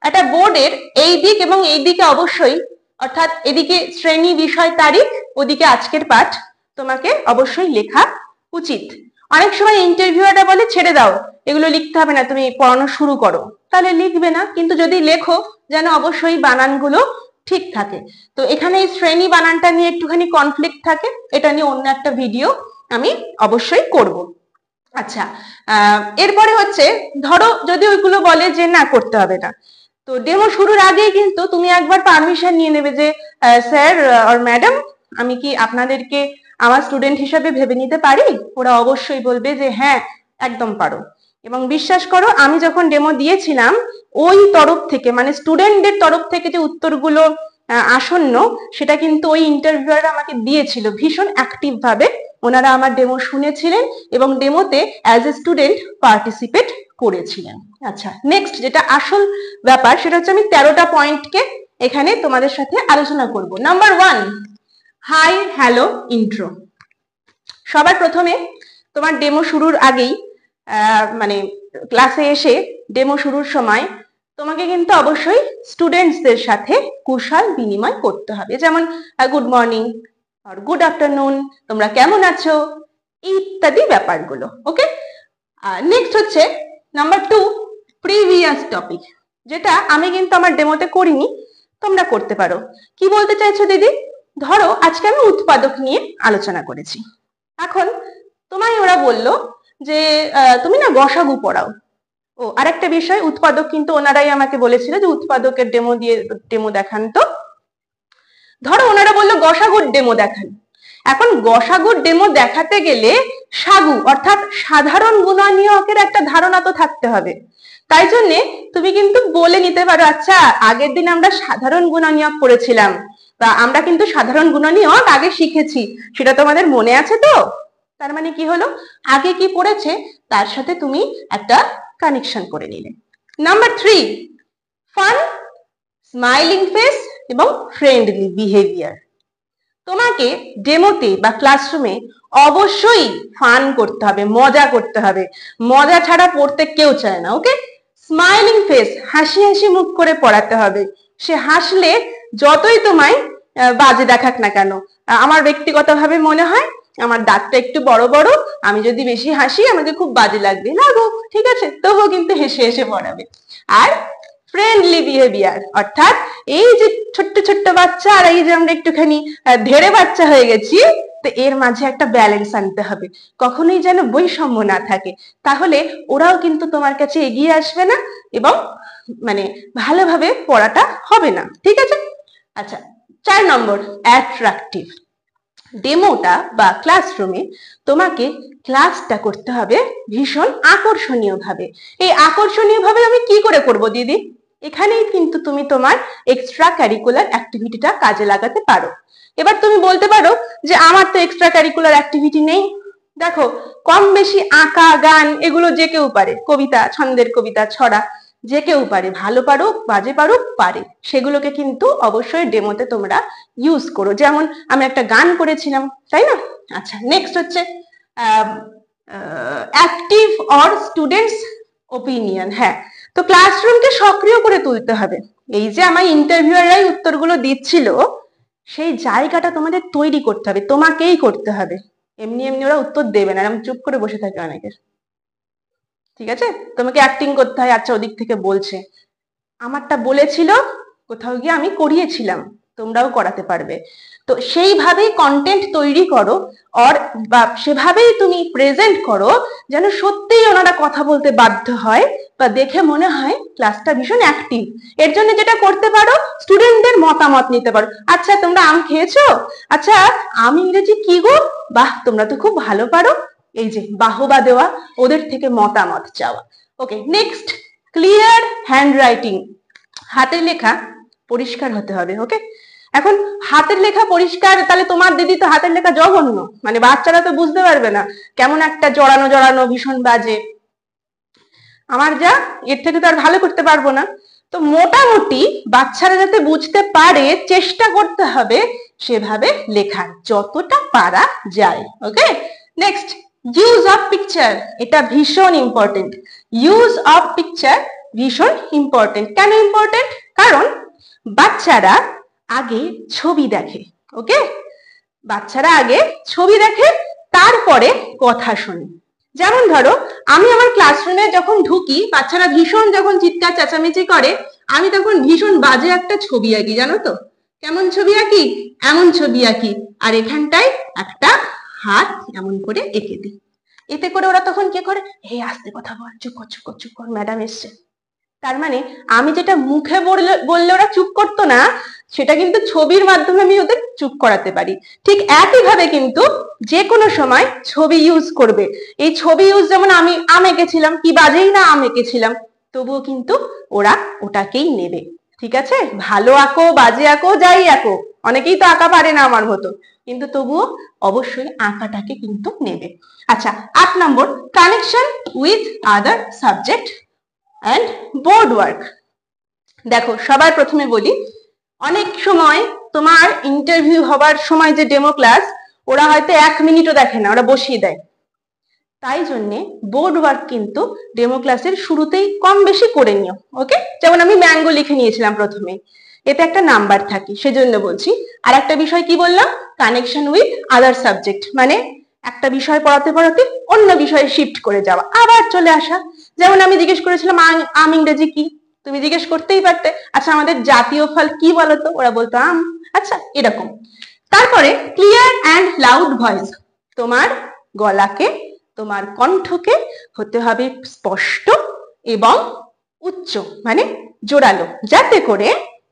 একটা বোর্ডের এই দিক এবং এই দিকে অবশ্যই, অর্থাৎ এদিকে শ্রেণী, বিষয়, তারিখ, ওদিকে আজকের পাঠ তোমাকে অবশ্যই লেখা উচিত। অনেক সময় ইন্টারভিউয়াররা বলে ছেড়ে দাও, এগুলো লিখতে হবে না, তুমি পড়ানো শুরু করো, তাহলে লিখবে না, কিন্তু যদি লেখো যেন অবশ্যই বানানগুলো ঠিক থাকে। তো এখানে এই শ্রেণী বানানটা নিয়ে একটুখানি কনফ্লিক্ট থাকে, এটা নিয়ে অন্য একটা ভিডিও আমি অবশ্যই করব। আচ্ছা, এরপরে হচ্ছে ধরো যদি ওইগুলো বলে যে না করতে হবে না, তো ডেমো শুরুর আগেই কিন্তু তুমি একবার পারমিশন নিয়ে নেবে যে স্যার আর ম্যাডাম, আমি কি আপনাদেরকে আমার স্টুডেন্ট হিসাবে ভেবে নিতে পারি? ওরা অবশ্যই বলবে যে হ্যাঁ একদম পারো। এবং বিশ্বাস করো, আমি যখন ডেমো দিয়েছিলাম ওই তরফ থেকে, মানে স্টুডেন্টদের তরফ থেকে যে উত্তরগুলো আসন্ন, সেটা কিন্তু ওই ইন্টারভিউয়ার আমাকে দিয়েছিল ভীষণ অ্যাক্টিভ ভাবে। ওনারা আমার ডেমো শুনেছিলেন এবং ডেমোতে অ্যাজ এ স্টুডেন্ট পার্টিসিপেট করেছিলেন। আচ্ছা, নেক্সট যেটা আসল ব্যাপার সেটা হচ্ছে আমি 13টা পয়েন্টকে এখানে তোমাদের সাথে আলোচনা করব। Number 1, hi hello intro. সবার প্রথমে তোমার ডেমো শুরুর আগেই মানে ক্লাসে এসে ডেমো শুরুর সময় তোমাকে কিন্তু অবশ্যই স্টুডেন্টসদের সাথে কুশল বিনিময় করতে হবে, যেমন গুড মর্নিং আর গুড আফটারনুন, তোমরা কেমন আছো, ইত্যাদি ব্যাপারগুলো। ওকে, নেক্সট হচ্ছে নাম্বার 2, প্রিভিয়াস টপিক, যেটা আমি কিন্তু আমার ডেমোতে করিনি, তোমরা করতে পারো। কি বলতে চাইছো দিদি? ধরো আজকে আমি উৎপাদক নিয়ে আলোচনা করেছি, এখন তোমায় ওরা বললো যে তুমি না গসাগু পড়াও। ও আরেকটা বিষয়, উৎপাদক কিন্তু ওনারাই আমাকে বলেছিল যে উৎপাদকের ডেমো দেখান। তো ধরো ওনারা বললো গসাগুর ডেমো দেখান। এখন গসাগুর ডেমো দেখাতে গেলে সাগু অর্থাৎ সাধারণ গুণনীয়কের একটা ধারণা তো থাকতে হবে। তাই জন্যে তুমি কিন্তু বলে নিতে পারো, আচ্ছা আগের দিন আমরা সাধারণ গুণনীয়ক পড়েছিলাম, বা আমরা কিন্তু সাধারণ গুণনীয়ক আগে শিখেছি, সেটা তোমাদের মনে আছে তো? তার মানে কি হলো, আগে কি পড়েছে তার সাথে তুমি একটা কানেকশন করে নিলে। নাম্বার 3, ফান, স্মাইলিং ফেস এবং ফ্রেন্ডলি বিহেভিয়ার। তোমাকে ডেমোতে বা ক্লাসরুমে অবশ্যই ফান করতে হবে, মজা করতে হবে, মজা ছাড়া পড়তে কেউ চায় না। ওকে, স্মাইলিং ফেস, হাসি হাসি মুখ করে পড়াতে হবে। সে হাসলে যতই তোমায় বাজে দেখাক না কেন, আমার ব্যক্তিগতভাবে মনে হয় আমার দাঁতটা একটু বড় বড়, আমি যদি বেশি হাসি আমাকে খুব বাজে লাগবে, লাগুক, ঠিক আছে, তবুও কিন্তু হেসে হেসে পড়াবে। আর ফ্রেন্ডলি বিহেভিয়ার, অর্থাৎ এই যে ছোট্ট ছোট্ট বাচ্চা আর এই যে আমরা একটুখানি ধেড়ে বাচ্চা হয়ে গেছি, তো এর মাঝে একটা ব্যালেন্স আনতে হবে, কখনোই যেন বৈষম্য না থাকে, তাহলে ওরাও কিন্তু তোমার কাছে এগিয়ে আসবে না এবং মানে ভালোভাবে পড়াটা হবে না, ঠিক আছে? আচ্ছা, 4 নম্বর, অ্যাট্রাকটিভ। ডেমোটা বা ক্লাসরুমে তোমাকে ক্লাসটা করতে হবে ভীষণ আকর্ষণীয় ভাবে। এই আকর্ষণীয় ভাবে আমি কি করে করব দিদি? এখানেই কিন্তু তুমি তোমার এক্সট্রা ক্যারিকুলার অ্যাক্টিভিটিটা কাজে লাগাতে পারো। এবার তুমি বলতে পারো যে আমার তো এক্সট্রা ক্যারিকুলার অ্যাক্টিভিটি নেই। দেখো, কম বেশি আঁকা, গান এগুলো যে কেউ পারে, কবিতা, ছন্দের কবিতা, ছড়া যে কেউ পারে, ভালো পারুক বাজে পারুক পারে, সেগুলোকে কিন্তু অবশ্যই ডেমোতে তোমরা ইউজ করো। যেমন আমি একটা গান করেছিলাম, তাই না? আচ্ছা, নেক্সট হচ্ছে অ্যাক্টিভ অর স্টুডেন্টস ওপিনিয়ন। হ্যাঁ, তো ক্লাসরুমকে সক্রিয় করে তুলতে হবে। এই যে আমার ইন্টারভিউয়াররাই উত্তরগুলো দিচ্ছিল, সেই জায়গাটা তোমাদের তৈরি করতে হবে, তোমাকেই করতে হবে। এমনি এমনি ওরা উত্তর দেবে না, এরকম চুপ করে বসে থাকে অনেকের, ঠিক আছে? তোমাকে অ্যাক্টিং করতে হয়, আচ্ছা ওদিক থেকে বলছে, আমারটা বলেছিল, কোথাও গিয়ে আমি করিয়েছিলাম, তোমরাও করাতে পারবে। তো সেইভাবেই কন্টেন্ট তৈরি করো, আর বা সেভাবেই তুমি প্রেজেন্ট করো যেন সত্যিই ওনারা কথা বলতে বাধ্য হয় বা দেখে মনে হয় ক্লাসটা ভীষণ অ্যাক্টিভ। এর জন্য যেটা করতে পারো, স্টুডেন্টদের মতামত নিতে পারো। আচ্ছা তোমরা আম খেয়েছো? আচ্ছা আম ইংরেজি কি গো? বাহ, তোমরা তো খুব ভালো পারো। এই যে বাহবা দেওয়া, ওদের থেকে মতামত চাওয়া। ওকে, নেক্সট, ক্লিয়ার হ্যান্ডরাইটিং। হাতের লেখা পরিষ্কার হতে হবে। ওকে, এখন হাতের লেখা পরিষ্কার, তাহলে তোমার দিদি তো হাতের লেখা জঘন্য, মানে বাচ্চারা তো বুঝতে পারবে না, কেমন একটা জড়ানো জড়ানো ভীষণ বাজে, আমার যা এর থেকে তো আর ভালো করতে পারবো না। তো মোটামুটি বাচ্চারা যাতে বুঝতে পারে চেষ্টা করতে হবে সেভাবে লেখার, যতটা পারা যায়। ওকে, নেক্সট, ইউজ অফ পিকচার। এটা ভীষণ ইম্পর্টেন্ট। ইউজ অফ পিকচার ভীষণ ইম্পর্টেন্ট। কেন ইম্পর্টেন্ট? কারণ বাচ্চারা আগে ছবি দেখে, ওকে? বাচ্চারা আগে ছবি দেখে, তারপরে কথা শোনে। যেমন ধরো, আমি আমার ক্লাসরুমে যখন ঢুকি, বাচ্চারা ভীষণ যখন চিৎকার চেঁচামেচি করে, আমি তখন ভীষণ বাজে একটা ছবি আঁকি, জানো তো? কেমন ছবি আঁকি? এমন ছবি আঁকি, আর এখানটায় একটা হাত এমন করে এঁকে দিই। এতে করে ওরা তখন কি করে, এই আস্তে কথা বল, চুপ কর চুপ কর চুপ কর, ম্যাডাম এসছে। তার মানে আমি যেটা মুখে বললে ওরা চুপ করতো না, সেটা কিন্তু ছবির মাধ্যমে আমি ওদের চুপ করাতে পারি। ঠিক একইভাবে কিন্তু যে কোনো সময় ছবি ইউজ করবে। এই ছবি ইউজ, যেমন আমি আম এঁকেছিলাম, কি বাজেই না আম এঁকেছিলাম, তবুও কিন্তু ওরা ওটাকেই নেবে। ঠিক আছে? ভালো আঁকো, বাজে আঁকো, যাই আঁকো, অনেকেই তো আঁকা পারে না আমার মতো, কিন্তু তবুও অবশ্যই আঁকাটাকে কিন্তু নেবে। আচ্ছা, 8 number, connection with other subject and board work. দেখো, সবার প্রথমে বলি, অনেক সময় তোমার ইন্টারভিউ হবার সময় যে ডেমো ক্লাস, ওরা হয়তো 1 মিনিটও দেখে না, ওরা বসিয়ে দেয়। তাই জন্যে বোর্ড ওয়ার্ক কিন্তু ডেমো ক্লাসের শুরুতেই কম বেশি করে নিও, ওকে? যেমন আমি ম্যাঙ্গো লিখে নিয়েছিলাম প্রথমে, এতে একটা নাম্বার থাকে, সেজন্য বলছি। আর একটা বিষয় কি বললাম, কানেকশন উইথ আদার সাবজেক্ট, মানে একটা বিষয় পড়াতে পড়াতে অন্য বিষয়ে শিফট করে যাওয়া, আবার চলে আসা। যেমন আমি জিজ্ঞেস করেছিলাম আম ইংরেজি কি, তুমি জিজ্ঞেস করতেই পারতে, আচ্ছা আমাদের জাতীয় ফল কি বলতো, ওরা বলতো আম। আচ্ছা, এরকম। তারপরে ক্লিয়ার অ্যান্ড লাউড ভয়েস, তোমার গলাকে, তোমার কণ্ঠকে হতে হবে স্পষ্ট এবং উচ্চ, মানে জোরালো, যাতে করে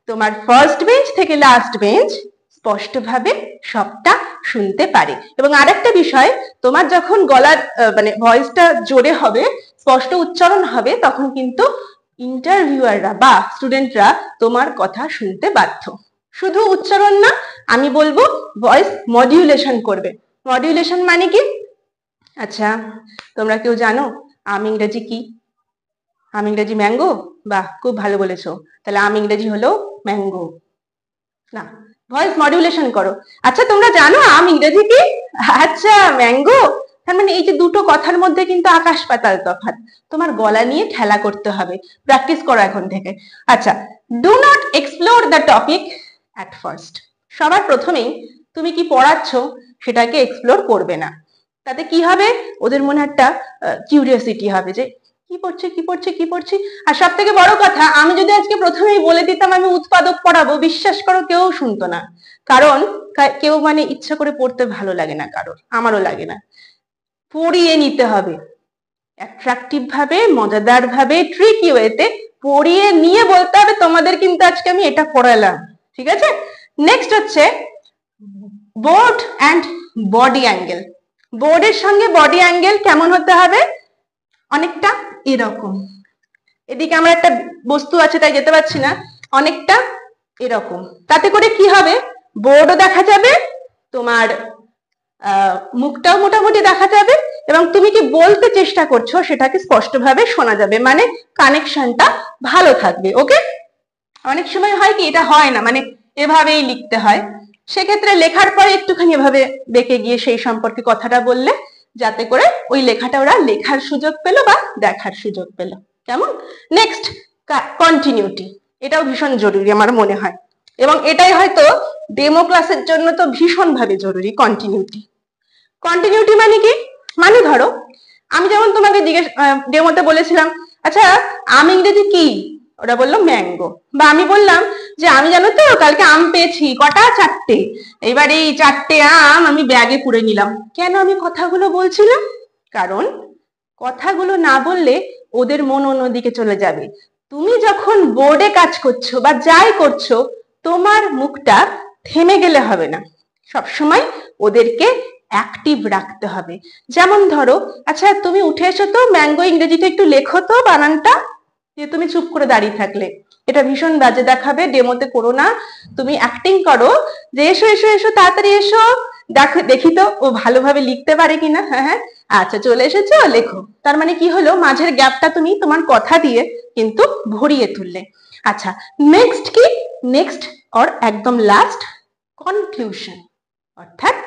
তোমার ফার্স্ট বেঞ্চ থেকে লাস্ট বেঞ্চ স্পষ্টভাবে সবটা শুনতে পারে। এবং আরেকটা বিষয়, তোমার যখন গলার মানে ভয়েসটা জোরে হবে, স্পষ্ট উচ্চারণ হবে, তখন কিন্তু ইন্টারভিউয়াররা বা স্টুডেন্টরা তোমার কথা শুনতে বাধ্য। শুধু উচ্চারণ না, আমি বলবো ভয়েস মডিউলেশন করবে। মডিউলেশন মানে কি? আচ্ছা, তোমরা কেউ জানো আম ইংরেজি কি? আম ইংরেজি ম্যাঙ্গো? বাহ, খুব ভালো বলেছো। তাহলে আম ইংরেজি হলো ম্যাঙ্গো না, ভয়েস মডিউলেশন করো। আচ্ছা, তোমরা জানো আম ইংরেজি কি? আচ্ছা, ম্যাঙ্গো। তার মানে এই যে দুটো কথার মধ্যে কিন্তু আকাশ পাতাল তফাৎ। তোমার গলা নিয়ে খেলা করতে হবে, প্র্যাকটিস করো এখন থেকে। আচ্ছা, do not explore the topic at first. সবার প্রথমেই তুমি কি পড়াচ্ছ সেটাকে এক্সপ্লোর করবে না। তাতে কি হবে, ওদের মনে একটা কিউরিওসিটি হবে যে কি পড়ছে কি পড়ছে কি পড়ছে। আর সব থেকে বড় কথা, আমি যদি আজকে প্রথমেই বলে দিতাম আমি উৎপাদক পড়াবো, বিশ্বাস করো কেউ শুনতো না। কারণ কেউ মানে ইচ্ছা করে পড়তে ভালো লাগে না কারোর, আমারও লাগে না। পড়িয়ে নিতে হবে, অ্যাট্রাকটিভ ভাবে, মজাদার ভাবে, ট্রিকি ওয়েতে পড়িয়ে নিয়ে বলতে হবে তোমাদের কিন্তু আজকে আমি এটা পড়ালাম। ঠিক আছে? নেক্সট হচ্ছে বোর্ড অ্যান্ড বডি অ্যাঙ্গেল। বোর্ডের সঙ্গে বডি অ্যাঙ্গেল কেমন হতে হবে? অনেকটা এরকম, এদিকে আমার একটা বস্তু আছে তাই যেতে পারছি না, অনেকটা এরকম। তাতে করে কি হবে, বোর্ডও দেখা যাবে, তোমার মুখটাও মোটামুটি দেখা যাবে, এবং তুমি কি বলতে চেষ্টা করছো সেটাকে স্পষ্টভাবে শোনা যাবে, মানে কানেকশনটা ভালো থাকবে। ওকে? অনেক সময় হয় কি, এটা হয় না, মানে এভাবেই লিখতে হয়, সেক্ষেত্রে লেখার পরে একটুখানি এভাবে বেঁকে গিয়ে সেই সম্পর্কে কথাটা বললে, যাতে করে ওই লেখাটা ওরা লেখার সুযোগ পেলো বা দেখার সুযোগ পেলো। কেমন? Next, continuity. এটাও ভীষণ জরুরি আমার মনে হয়, এবং এটাই হয়তো ডেমো ক্লাসের জন্য তো ভীষণভাবে জরুরি। কন্টিনিউটি, কন্টিনিউটি মানে কি? মানে ধরো আমি যেমন তোমাকে ডেমোতে বলেছিলাম, আচ্ছা আম ইংরেজি কি? ওরা বললো ম্যাঙ্গো। বা আমি বললাম যে আমি জানো তো কালকে আম পেয়েছি, কটা? 4টে। এবার এই 4টে আম আমি ব্যাগে পুরে নিলাম। কেন আমি কথাগুলো বলছিলাম? কারণ কথাগুলো না বললে ওদের মন অন্যদিকে চলে যাবে। তুমি যখন বোর্ডে কাজ করছো বা যাই করছো, তোমার মুখটা থেমে গেলে হবে না, সবসময় ওদেরকে অ্যাক্টিভ রাখতে হবে। যেমন ধরো, আচ্ছা তুমি উঠে এসো তো, ম্যাঙ্গো ইংরেজিতে একটু লেখো তো বানানটা। যে তুমি চুপ করে দাঁড়িয়ে থাকলে, এটা ভীষণ বাজে দেখাবে, ডেমোতে করো না। তুমি অ্যাক্টিং করো যে এসো এসো এসো, তাড়াতাড়ি এসো, দেখি তো ও ভালোভাবে লিখতে পারে কিনা। হ্যাঁ হ্যাঁ, আচ্ছা চলে এসেছো, লেখো। তার মানে কি হলো, মাঝের গ্যাপটা তুমি তোমার কথা দিয়ে কিন্তু ভরিয়ে তুললে। আচ্ছা, নেক্সট কি? নেক্সট অর একদম লাস্ট, কনক্লুশন। অর্থাৎ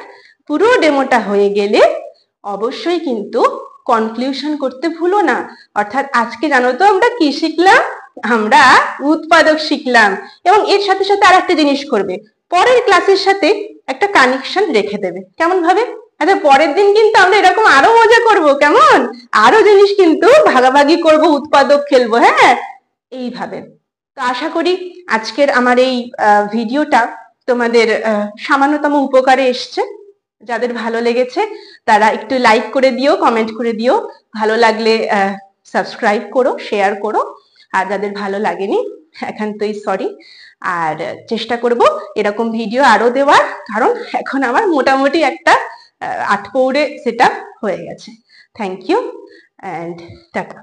পুরো ডেমোটা হয়ে গেলে অবশ্যই কিন্তু কনক্লুশন করতে ভুলো না। অর্থাৎ আজকে জানো তো আমরা কি শিখলাম? আমরা উৎপাদক শিখলাম। এবং এর সাথে সাথে আর একটা জিনিস করবে, পরের ক্লাসের সাথে একটা কানেকশন রেখে দেবে। কেমন ভাবে? আচ্ছা, পরের দিন কিন্তু আমরা এরকম আরো মজা করব, কেমন? আরো জিনিস কিন্তু ভাগাভাগি করব, উৎপাদক খেলবো, হ্যাঁ, এইভাবে। তো আশা করি আজকের আমার এই ভিডিওটা তোমাদের সামান্যতম উপকারে এসছে। যাদের ভালো লেগেছে তারা একটু লাইক করে দিও, কমেন্ট করে দিও। ভালো লাগলে সাবস্ক্রাইব করো, শেয়ার করো। আর যাদের ভালো লাগেনি, একান্তই সরি। আর চেষ্টা করব এরকম ভিডিও আরো দেওয়ার, কারণ এখন আমার মোটামুটি একটা আটপৌরে সেটআপ হয়ে গেছে। Thank you and tata.